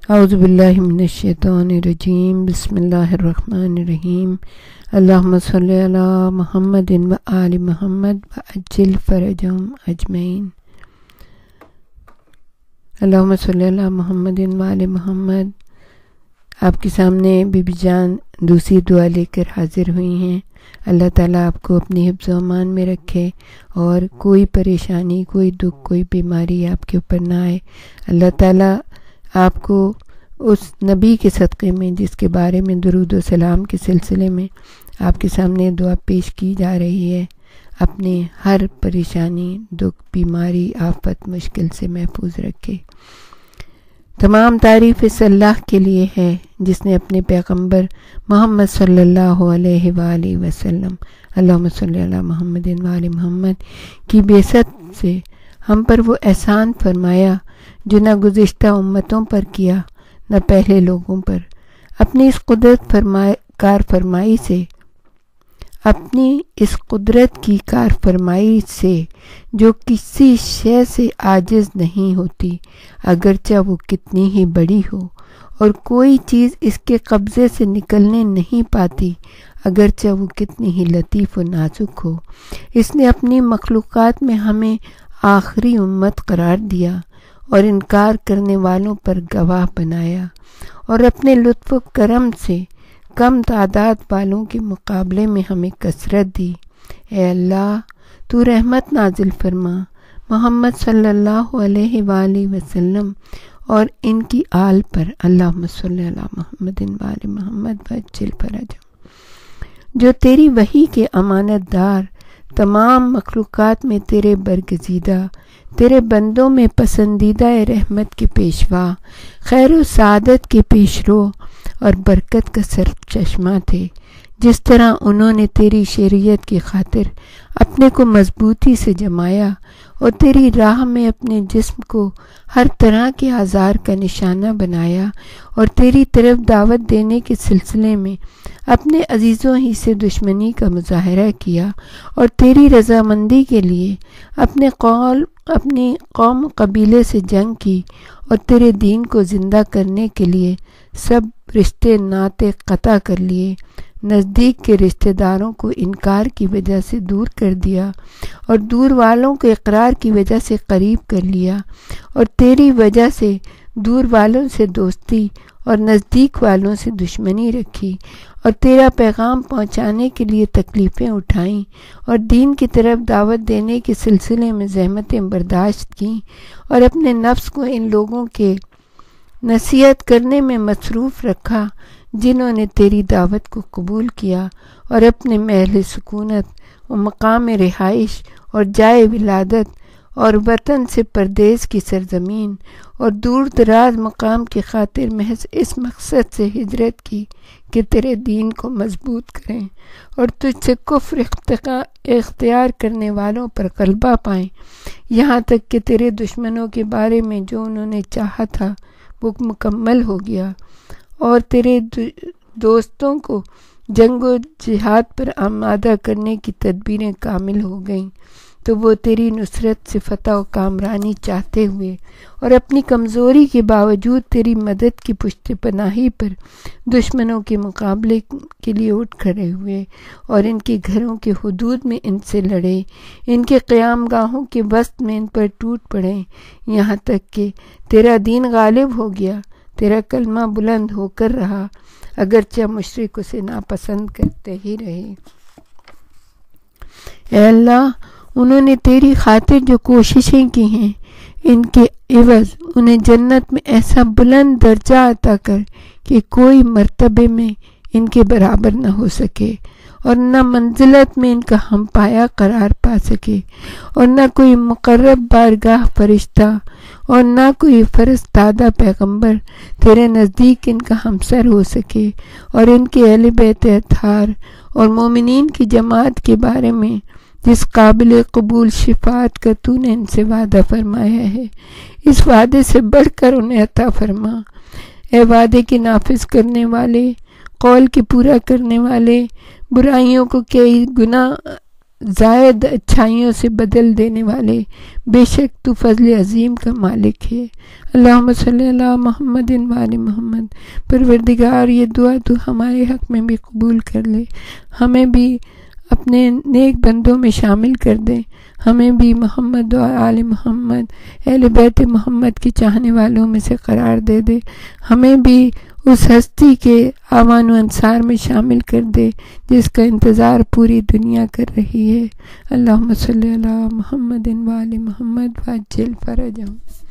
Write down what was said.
اعوذ باللہ من الشیطان الرجیم بسم اللہ الرحمن الرحیم اللہم صلی علی محمد و آل محمد وعجل فرجہم اجمعین۔ اللہم صلی علی محمد و آل محمد۔ آپ کے سامنے بی بی جان دوسری دعا لے کر حاضر ہوئی ہیں۔ اللہ تعالیٰ آپ کو اپنی حفظ و امان میں رکھے اور کوئی پریشانی، کوئی دکھ، کوئی بیماری آپ کے اوپر نہ آئے۔ اللہ تعالیٰ آپ کو اس نبی کے صدقے میں جس کے بارے میں درود و سلام کے سلسلے میں آپ کے سامنے دعا پیش کی جا رہی ہے، اپنے ہر پریشانی، دکھ، بیماری، آفت، مشکل سے محفوظ رکھے۔ تمام تعریف اس اللہ کے لیے ہے جس نے اپنے پیغمبر محمد صلی اللہ علیہ وآلہ وسلم اللہم صلی علی محمد و آل محمد کی بعثت سے ہم پر وہ احسان فرمایا جو نہ گزشتہ امتوں پر کیا نہ پہلے لوگوں پر۔ اپنی اس قدرت کی کار فرمائی سے جو کسی شے سے عاجز نہیں ہوتی، اگرچہ وہ کتنی ہی بڑی ہو، اور کوئی چیز اس کے قبضے سے نکلنے نہیں پاتی، اگرچہ وہ کتنی ہی لطیف و نازک ہو۔ اس نے اپنی مخلوقات میں ہمیں آخری امت قرار دیا اور انکار کرنے والوں پر گواہ بنایا، اور اپنے لطف و کرم سے کم تعداد والوں کے مقابلے میں ہمیں کثرت دی۔ اے اللہ، تو رحمت نازل فرما محمد صلی اللہ علیہ وآلہ وسلم اور ان کی آل پر، اللہم صلی علی محمد و آل محمد وعجل فرجہم، جو تیری وحی کے امانت دار، تمام مخلوقات میں تیرے برگزیدہ، تیرے بندوں میں پسندیدہ رحمت کے پیشوا، خیر و سعادت کے پیشرو اور برکت کا سرچشمہ تھے۔ جس طرح انہوں نے تیری شریعت کی خاطر اپنے کو مضبوطی سے جمایا اور تیری راہ میں اپنے جسم کو ہر طرح کے آزار کا نشانہ بنایا، اور تیری طرف دعوت دینے کے سلسلے میں اپنے عزیزوں ہی سے دشمنی کا مظاہرہ کیا، اور تیری رضامندی کے لیے اپنی قوم قبیلے سے جنگ کی، اور تیرے دین کو زندہ کرنے کے لیے سب رشتے ناطے قطع کر لیے، نزدیک کے رشتہ داروں کو انکار کی وجہ سے دور کر دیا، اور دور والوں کو اقرار کی وجہ سے قریب کر لیا، اور تیری وجہ سے دور والوں سے دوستی اور نزدیک والوں سے دشمنی رکھی، اور تیرا پیغام پہنچانے کے لیے تکلیفیں اٹھائیں، اور دین کی طرف دعوت دینے کے سلسلے میں زحمتیں برداشت کیں، اور اپنے نفس کو ان لوگوں کے نصیحت کرنے میں مصروف رکھا جنہوں نے تیری دعوت کو قبول کیا، اور اپنے محل سکونت و مقام رہائش اور جائے ولادت اور وطن سے پردیس کی سرزمین اور دور دراز مقام کی خاطر محض اس مقصد سے ہجرت کی کہ تیرے دین کو مضبوط کریں اور تجھ سے کفر اختیار کرنے والوں پر غلبہ پائیں، یہاں تک کہ تیرے دشمنوں کے بارے میں جو انہوں نے چاہا تھا وہ مکمل ہو گیا، اور تیرے دوستوں کو جنگ و جہاد پر آمادہ کرنے کی تدبیریں کامل ہو گئیں، تو وہ تیری نصرت سے فتح و کامرانی چاہتے ہوئے اور اپنی کمزوری کے باوجود تیری مدد کی پشت پناہی پر دشمنوں کے مقابلے کے لیے اٹھ کھڑے ہوئے، اور ان کے گھروں کے حدود میں ان سے لڑے، ان کے قیام گاہوں کے وسط میں ان پر ٹوٹ پڑے، یہاں تک کہ تیرا دین غالب ہو گیا، تیرا کلمہ بلند ہو کر رہا، اگرچہ مشرک اسے ناپسند کرتے ہی رہے۔ اے اللہ، انہوں نے تیری خاطر جو کوششیں کی ہیں، ان کے عوض انہیں جنت میں ایسا بلند درجہ عطا کر کہ کوئی مرتبے میں ان کے برابر نہ ہو سکے، اور نہ منزلت میں ان کا ہم پایا قرار پا سکے، اور نہ کوئی مقرب بارگاہ فرشتہ اور نہ کوئی فرستادہ پیغمبر تیرے نزدیک ان کا ہمسر ہو سکے، اور ان کے اہل بیت اطہار اور مومنین کی جماعت کے بارے میں جس قابل قبول شفاعت کا تو نے ان سے وعدہ فرمایا ہے، اس وعدے سے بڑھ کر انہیں عطا فرما۔ اے وعدے کے نافذ کرنے والے، قول کے پورا کرنے والے، برائیوں کو کئی گنا زائد اچھائیوں سے بدل دینے والے، بے شک تو فضل عظیم کا مالک ہے۔ اللہم صلی اللہ محمد وآل محمد۔ پروردگار یہ دعا تو ہمارے حق میں بھی قبول کر لے، ہمیں بھی اپنے نیک بندوں میں شامل کر دے، ہمیں بھی محمد و آل محمد، اہل بیت محمد کے چاہنے والوں میں سے قرار دے دے، ہمیں بھی اس ہستی کے اعوان و انصار میں شامل کر دے جس کا انتظار پوری دنیا کر رہی ہے۔ اللہم صلی اللہ محمد وآل محمد وعجل فرجہم۔